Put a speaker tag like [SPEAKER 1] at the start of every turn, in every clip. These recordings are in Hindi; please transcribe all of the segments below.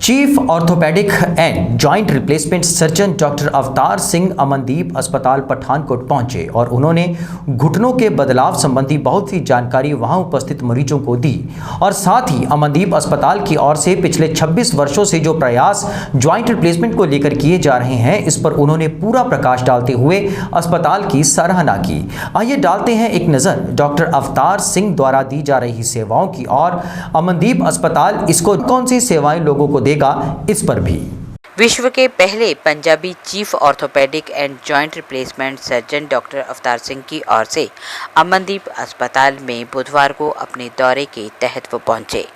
[SPEAKER 1] Chief orthopaedic and joint replacement surgeon doctor Avtar Singh Amandeep अस्पताल पठानकोट पहुंचे और उन्होंने घुटनों के बदलाव संबंधी बहुत सी जानकारी वहां उपस्थित मरीजों को दी और साथ ही अमनदीप अस्पताल की ओर से पिछले 26 वर्षों से जो प्रयास जॉइंट रिप्लेसमेंट को लेकर किए जा रहे हैं इस पर उन्होंने पूरा प्रकाश डालते हुए अस्पताल की सराहना की। आइए डालते हैं एक नज़र डॉक्टर अवतार सिंह द्वारा दी जा रही सेवाओं की और अमनदीप अस्पताल इसको कौन सी सेवाएं लोगों को देगा इस पर भी।
[SPEAKER 2] विश्व के पहले Punjabi chief orthopaedic and joint replacement surgeon doctor Avtar Singh की ओर से अमनदीप अस्पताल में बुधवार को अपने दौरे के तहत वो पहुंचे,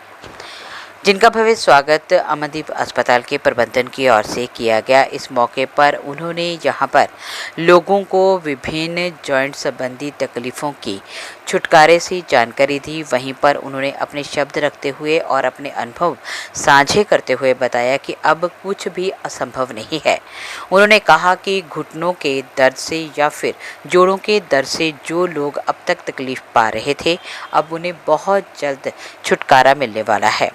[SPEAKER 2] जिनका भव्य स्वागत अमनदीप अस्पताल के प्रबंधन की ओर से किया गया। इस मौके पर उन्होंने यहां पर लोगों को विभिन्न जॉइंट संबंधी तकलीफ़ों की छुटकारे से जानकारी दी। वहीं पर उन्होंने अपने शब्द रखते हुए और अपने अनुभव साझे करते हुए बताया कि अब कुछ भी असंभव नहीं है। उन्होंने कहा कि घुटनों के दर्द से या फिर जोड़ों के दर्द से जो लोग अब तक तकलीफ़ पा रहे थे, अब उन्हें बहुत जल्द छुटकारा मिलने वाला है।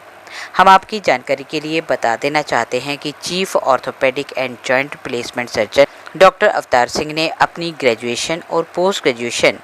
[SPEAKER 2] हम आपकी जानकारी के लिए बता देना चाहते हैं कि chief orthopaedic and joint replacement surgeon doctor Avtar Singh ने अपनी ग्रेजुएशन और पोस्ट ग्रेजुएशन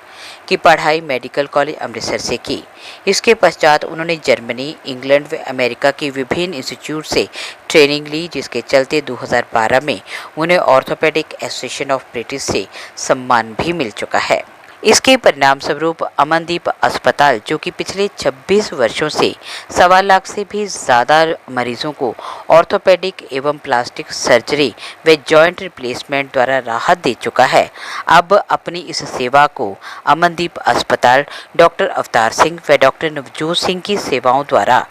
[SPEAKER 2] की पढ़ाई मेडिकल कॉलेज अमृतसर से की। इसके पश्चात उन्होंने जर्मनी, इंग्लैंड व अमेरिका की विभिन्न इंस्टीट्यूट से ट्रेनिंग ली, जिसके चलते 2012 में उन्हें ऑर्थोपेडिक एसोसिएशन ऑफ ब्रिटिश से सम्मान भी मिल चुका है। इसके परिणाम स्वरूप अमनदीप अस्पताल, जो कि पिछले 26 वर्षों से 1.25 लाख से भी ज़्यादा मरीजों को ऑर्थोपेडिक एवं प्लास्टिक सर्जरी व जॉइंट रिप्लेसमेंट द्वारा राहत दे चुका है, अब अपनी इस सेवा को अमनदीप अस्पताल डॉक्टर अवतार सिंह व डॉक्टर नवजोत सिंह की सेवाओं द्वारा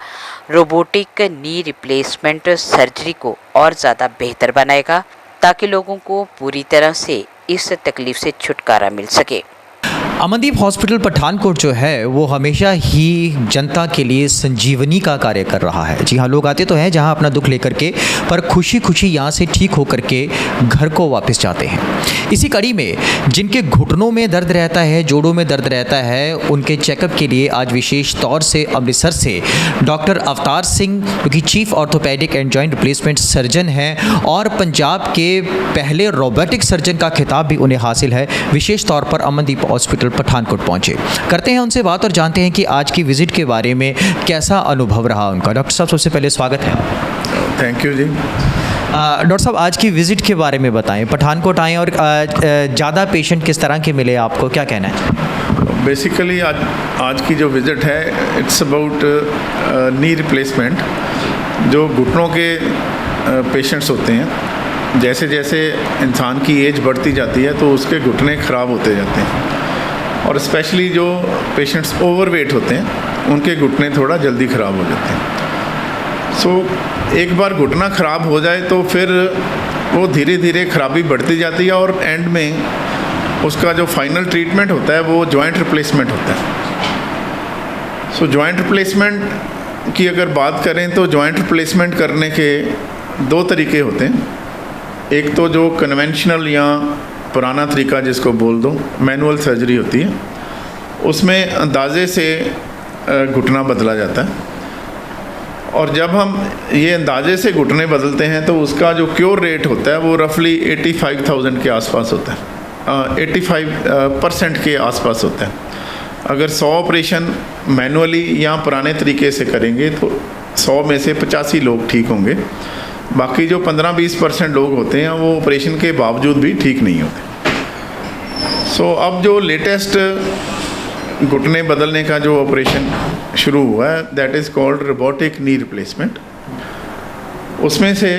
[SPEAKER 2] रोबोटिक नी रिप्लेसमेंट सर्जरी को और ज़्यादा बेहतर बनाएगा, ताकि लोगों को पूरी तरह से इस तकलीफ से छुटकारा मिल सके।
[SPEAKER 1] अमनदीप हॉस्पिटल पठानकोट जो है वो हमेशा ही जनता के लिए संजीवनी का कार्य कर रहा है। जी हाँ, लोग आते तो हैं जहाँ अपना दुख लेकर के, पर खुशी खुशी यहाँ से ठीक होकर के घर को वापस जाते हैं। इसी कड़ी में जिनके घुटनों में दर्द रहता है, जोड़ों में दर्द रहता है, उनके चेकअप के लिए आज विशेष तौर से अमृतसर से डॉक्टर अवतार सिंह, जो कि chief orthopaedic and joint replacement surgeon हैं और पंजाब के पहले रोबोटिक सर्जन का खिताब भी उन्हें हासिल है, विशेष तौर पर अमनदीप हॉस्पिटल पठानकोट पहुंचे। करते हैं उनसे बात और जानते हैं कि आज की विजिट के बारे में कैसा अनुभव रहा उनका। डॉक्टर साहब, सबसे पहले स्वागत है।
[SPEAKER 3] Thank you ji.
[SPEAKER 1] डॉक्टर साहब, आज की विजिट के बारे में बताएं। पठानकोट आए और ज़्यादा पेशेंट किस तरह के मिले आपको, क्या कहना है?
[SPEAKER 3] बेसिकली आज की जो विजिट है, इट्स अबाउट नी रिप्लेसमेंट। जो घुटनों के पेशेंट्स होते हैं, जैसे जैसे इंसान की एज बढ़ती जाती है तो उसके घुटने ख़राब होते जाते हैं, और स्पेशली जो पेशेंट्स ओवरवेट होते हैं उनके घुटने थोड़ा जल्दी ख़राब हो जाते हैं। एक बार घुटना ख़राब हो जाए तो फिर वो धीरे धीरे खराबी बढ़ती जाती है और एंड में उसका जो फाइनल ट्रीटमेंट होता है वो जॉइंट रिप्लेसमेंट होता है। जॉइंट रिप्लेसमेंट की अगर बात करें तो जॉइंट रिप्लेसमेंट करने के 2 तरीके होते हैं। एक तो जो कन्वेंशनल या पुराना तरीका जिसको बोल दो मैनुअल सर्जरी होती है, उसमें अंदाजे से घुटना बदला जाता है, और जब हम ये अंदाजे से घुटने बदलते हैं तो उसका जो क्योर रेट होता है वो रफली 85,000 के आसपास होता है, 85% के आसपास होता है। अगर 100 ऑपरेशन मैनुअली या पुराने तरीके से करेंगे तो 100 में से 85 लोग ठीक होंगे, बाकी जो 15-20% लोग होते हैं वो ऑपरेशन के बावजूद भी ठीक नहीं होते। अब जो लेटेस्ट घुटने बदलने का जो ऑपरेशन शुरू हुआ है, that is called robotic knee replacement. उसमें से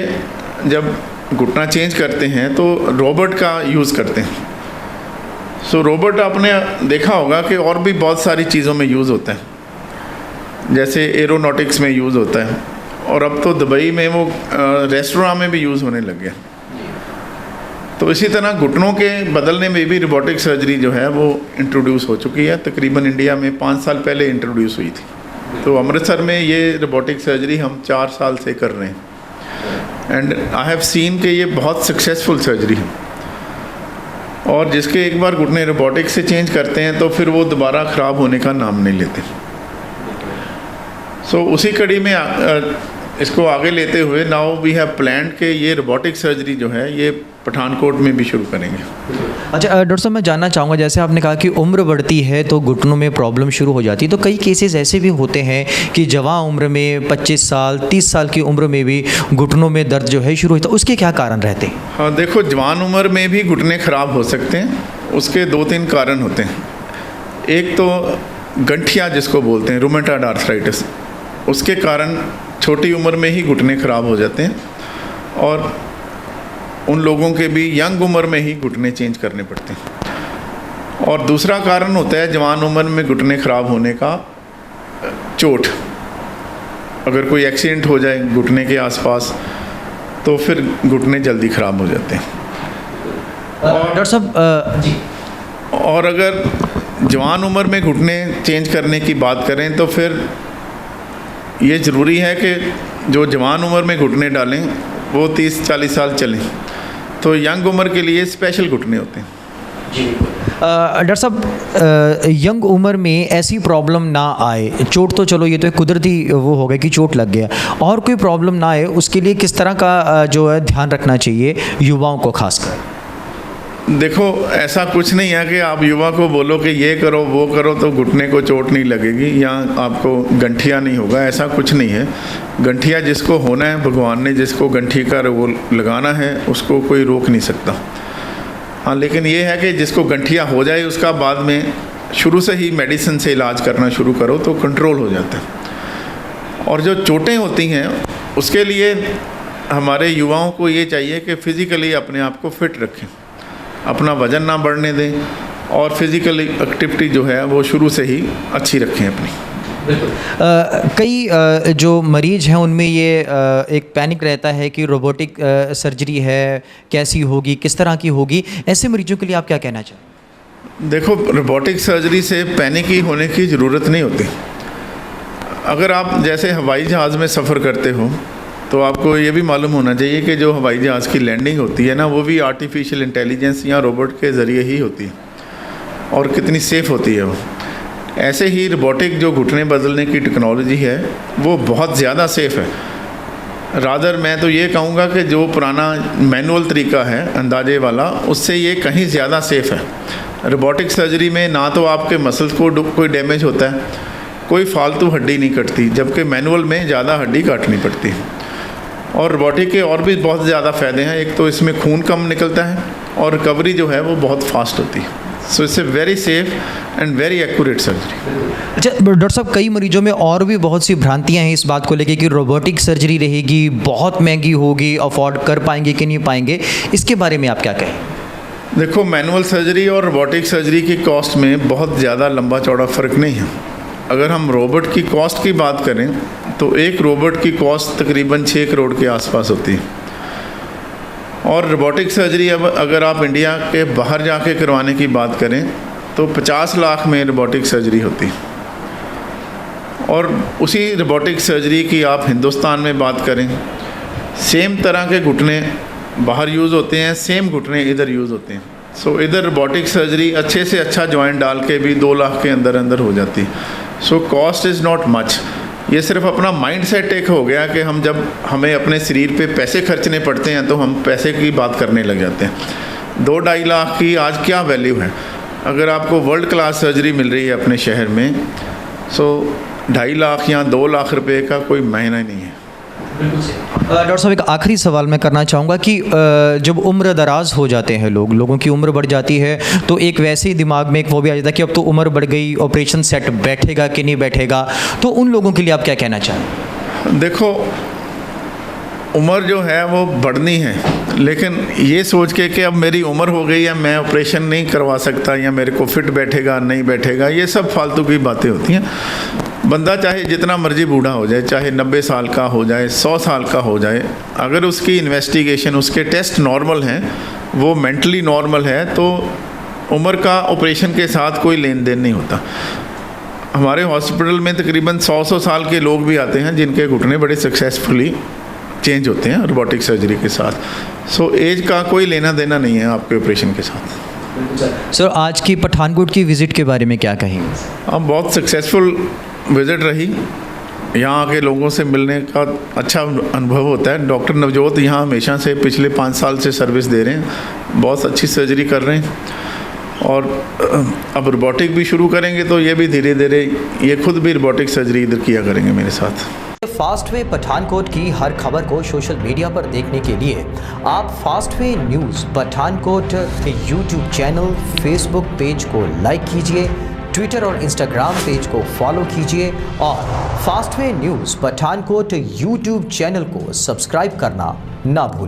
[SPEAKER 3] जब घुटना चेंज करते हैं तो रोबोट का यूज़ करते हैं। रोबोट आपने देखा होगा कि और भी बहुत सारी चीज़ों में यूज़ होता है, जैसे एरोनॉटिक्स में यूज़ होता है, और अब तो दुबई में वो रेस्टोरेंट में भी यूज़ होने लग गया। तो इसी तरह घुटनों के बदलने में भी रोबोटिक सर्जरी जो है वो इंट्रोड्यूस हो चुकी है। तकरीबन इंडिया में 5 साल पहले इंट्रोड्यूस हुई थी। तो अमृतसर में ये रोबोटिक सर्जरी हम 4 साल से कर रहे हैं, एंड आई हैव सीन कि ये बहुत सक्सेसफुल सर्जरी है, और जिसके एक बार घुटने रोबोटिक से चेंज करते हैं तो फिर वो दोबारा ख़राब होने का नाम नहीं लेते। उसी कड़ी में इसको आगे लेते हुए नाउ वी हैव प्लान्ड के ये रोबोटिक सर्जरी जो है ये पठानकोट में भी शुरू करेंगे।
[SPEAKER 1] अच्छा डॉक्टर साहब, मैं जानना चाहूँगा, जैसे आपने कहा कि उम्र बढ़ती है तो घुटनों में प्रॉब्लम शुरू हो जाती है, तो कई केसेस ऐसे भी होते हैं कि जवान उम्र में 25 साल 30 साल की उम्र में भी घुटनों में दर्द जो है शुरू होता है, उसके क्या कारण रहते हैं?
[SPEAKER 3] हाँ देखो, जवान उम्र में भी घुटने ख़राब हो सकते हैं। उसके 2-3 कारण होते हैं। एक तो गंठिया जिसको बोलते हैं, रूमेटॉइड आर्थराइटिस, उसके कारण छोटी उम्र में ही घुटने ख़राब हो जाते हैं और उन लोगों के भी यंग उम्र में ही घुटने चेंज करने पड़ते हैं। और दूसरा कारण होता है जवान उम्र में घुटने ख़राब होने का, चोट। अगर कोई एक्सीडेंट हो जाए घुटने के आसपास तो फिर घुटने जल्दी ख़राब हो जाते हैं।
[SPEAKER 1] डॉक्टर साहब जी,
[SPEAKER 3] और अगर जवान उम्र में घुटने चेंज करने की बात करें तो फिर ये ज़रूरी है कि जो जवान उम्र में घुटने डालें वो 30-40 साल चलें, तो यंग उम्र के लिए स्पेशल घुटने होते हैं।
[SPEAKER 1] डॉक्टर साहब, यंग उम्र में ऐसी प्रॉब्लम ना आए, चोट तो चलो ये तो एक कुदरती वो हो गया कि चोट लग गया, और कोई प्रॉब्लम ना आए उसके लिए किस तरह का जो है ध्यान रखना चाहिए युवाओं को खासकर?
[SPEAKER 3] देखो, ऐसा कुछ नहीं है कि आप युवा को बोलो कि ये करो वो करो तो घुटने को चोट नहीं लगेगी या आपको गंठिया नहीं होगा, ऐसा कुछ नहीं है। गंठिया जिसको होना है, भगवान ने जिसको गंठी का वो लगाना है उसको कोई रोक नहीं सकता। हाँ, लेकिन ये है कि जिसको गंठिया हो जाए उसका बाद में शुरू से ही मेडिसिन से इलाज करना शुरू करो तो कंट्रोल हो जाता है। और जो चोटें होती हैं उसके लिए हमारे युवाओं को ये चाहिए कि फ़िज़िकली अपने आप को फिट रखें, अपना वज़न ना बढ़ने दें और फिज़िकल एक्टिविटी जो है वो शुरू से ही अच्छी रखें अपनी।
[SPEAKER 1] कई जो मरीज़ हैं उनमें ये एक पैनिक रहता है कि रोबोटिक सर्जरी है, कैसी होगी, किस तरह की होगी, ऐसे मरीजों के लिए आप क्या कहना चाहें?
[SPEAKER 3] देखो, रोबोटिक सर्जरी से पैनिक ही होने की ज़रूरत नहीं होती। अगर आप जैसे हवाई जहाज़ में सफ़र करते हो तो आपको ये भी मालूम होना चाहिए कि जो हवाई जहाज़ की लैंडिंग होती है ना, वो भी आर्टिफिशियल इंटेलिजेंस या रोबोट के ज़रिए ही होती है और कितनी सेफ़ होती है वो। ऐसे ही रोबोटिक जो घुटने बदलने की टेक्नोलॉजी है वो बहुत ज़्यादा सेफ़ है। रादर मैं तो ये कहूँगा कि जो पुराना मैनुअल तरीका है अंदाजे वाला, उससे ये कहीं ज़्यादा सेफ़ है। रोबोटिक सर्जरी में ना तो आपके मसल्स को कोई डैमेज होता है, कोई फालतू हड्डी नहीं कटती, जबकि मैनुअल में ज़्यादा हड्डी काटनी पड़ती है। और रोबोटिक के और भी बहुत ज़्यादा फ़ायदे हैं। एक तो इसमें खून कम निकलता है और रिकवरी जो है वो बहुत फास्ट होती है। So it's a very safe and very accurate surgery.
[SPEAKER 1] अच्छा डॉक्टर साहब, कई मरीजों में और भी बहुत सी भ्रांतियां हैं इस बात को लेके कि रोबोटिक सर्जरी रहेगी, बहुत महंगी होगी, अफोर्ड कर पाएंगे कि नहीं पाएंगे, इसके बारे में आप क्या कहें?
[SPEAKER 3] देखो, मैनुअल सर्जरी और रोबोटिक सर्जरी की कॉस्ट में बहुत ज़्यादा लंबा चौड़ा फ़र्क नहीं है। अगर हम रोबोट की कॉस्ट की बात करें तो एक रोबोट की कॉस्ट तकरीबन 6 करोड़ के आसपास होती है। और रोबोटिक सर्जरी अब अगर आप इंडिया के बाहर जाके करवाने की बात करें तो 50 लाख में रोबोटिक सर्जरी होती है। और उसी रोबोटिक सर्जरी की आप हिंदुस्तान में बात करें, सेम तरह के घुटने बाहर यूज़ होते हैं, सेम घुटने इधर यूज़ होते हैं। सो इधर रोबोटिक सर्जरी अच्छे से अच्छा जॉइंट डाल के भी 2 लाख के अंदर अंदर हो जाती है। So cost is not much. ये सिर्फ अपना माइंड सेट एक हो गया कि हम जब हमें अपने शरीर पे पैसे खर्चने पड़ते हैं तो हम पैसे की बात करने लग जाते हैं। 2-2.5 लाख की आज क्या वैल्यू है? अगर आपको वर्ल्ड क्लास सर्जरी मिल रही है अपने शहर में, सो 2.5 लाख या 2 लाख रुपए का कोई मायना नहीं है।
[SPEAKER 1] डॉक्टर साहब, एक आखिरी सवाल मैं करना चाहूँगा कि जब उम्र दराज हो जाते हैं लोगों की उम्र बढ़ जाती है तो एक वैसे ही दिमाग में एक वो भी आ जाता है कि अब तो उम्र बढ़ गई, ऑपरेशन सेट बैठेगा कि नहीं बैठेगा, तो उन लोगों के लिए आप क्या कहना चाहें?
[SPEAKER 3] देखो, उम्र जो है वो बढ़नी है, लेकिन ये सोच के कि अब मेरी उम्र हो गई है, मैं ऑपरेशन नहीं करवा सकता या मेरे को फिट बैठेगा नहीं बैठेगा, ये सब फालतू की बातें होती हैं। बंदा चाहे जितना मर्जी बूढ़ा हो जाए, चाहे 90 साल का हो जाए, 100 साल का हो जाए, अगर उसकी इन्वेस्टिगेशन, उसके टेस्ट नॉर्मल हैं, वो मेंटली नॉर्मल है, तो उम्र का ऑपरेशन के साथ कोई लेन देन नहीं होता। हमारे हॉस्पिटल में तकरीबन 100 साल के लोग भी आते हैं जिनके घुटने बड़े सक्सेसफुली चेंज होते हैं रोबोटिक सर्जरी के साथ। सो एज का कोई लेना देना नहीं है आपके ऑपरेशन के साथ।
[SPEAKER 1] सर, आज की पठानकोट की विज़िट के बारे में क्या कहेंगे?
[SPEAKER 3] अब बहुत सक्सेसफुल विज़िट रही, यहाँ आके लोगों से मिलने का अच्छा अनुभव होता है। डॉक्टर नवजोत यहाँ हमेशा से पिछले 5 साल से सर्विस दे रहे हैं, बहुत अच्छी सर्जरी कर रहे हैं और अब रोबोटिक भी शुरू करेंगे तो ये भी धीरे धीरे ये खुद भी रोबोटिक सर्जरी इधर किया करेंगे मेरे साथ।
[SPEAKER 1] फास्ट वे पठानकोट की हर खबर को सोशल मीडिया पर देखने के लिए आप fast way news Pathankot YouTube channel, Facebook page को लाइक कीजिए, ट्विटर और इंस्टाग्राम पेज को फॉलो कीजिए और fast way news Pathankot YouTube channel को सब्सक्राइब करना ना भूलिए।